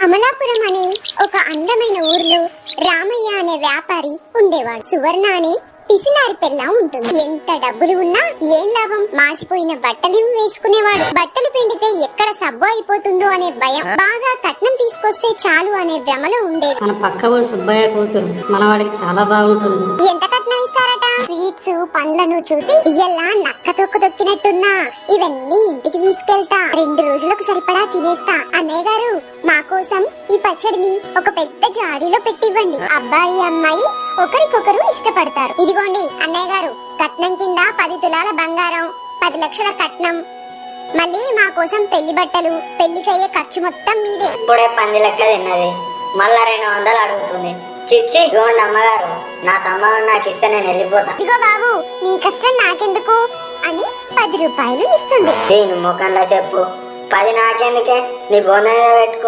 అమలాపురం అనే ఒక అందమైన ఊర్లో రామయ్య అనే వ్యాపారి ఉండేవాడు. సువర్ణ అనే పిసినారి పిల్ల ఉంటుంది. ఎంత డబ్బులు ఉన్నా ఏం లాభం, మాసిపోయిన బట్టలు వేసుకునేవాడు. బట్టలు పిండితే ఎక్కడ సబ్బు అయిపోతుందో అనే భయం, బాగా కట్నం తీసుకొస్తే చాలు అనే భ్రమలో ఉండేది. మన పక్క ఊరు సుబ్బయ్య కూతురు మనవాడికి చాలా బాగుంటుంది. ఎంత కట్నం ఇస్తారట? స్వీట్స్ పండ్లను చూసి ఇయ్యల్లా నక్క తొక్కు తొక్కినట్టున్నా ఇవన్నీ ఇంటికి తీసుకెళ్తా, 2 రోజులకు సరిపడా తినేస్తా. అన్నయ్య గారు, మా కోసం ఈ పచ్చడిని ఒక పెద్ద జాడీలో పెట్టివ్వండి. అబ్బాయి అమ్మాయి ఒకరికొకరు ఇష్టపడతారు. ఇదిగోండి అన్నయ్య గారు, కట్నం కింద 10 తులాల బంగారం, 10 లక్షల కట్నం, మళ్ళీ మా కోసం పెళ్లి బట్టలు, పెళ్లికయ్యే ఖర్చు మొత్తం మీదే. ఇప్పుడే 10 లెక్క తిన్నది, మళ్ళా 200 అడుగుతుంది. చిచ్చి, ఇదిగోండి అమ్మగారు, నా సంబంధం నాకు ఇస్తే నేను వెళ్ళిపోతా. ఇదిగో బాబు, నీ కష్టం నాకెందుకు అని 10 రూపాయలు ఇస్తుంది. దీని ముఖంలో చెప్పు, 10 నాకెందుకే, నీ బోధన పెట్టుకో.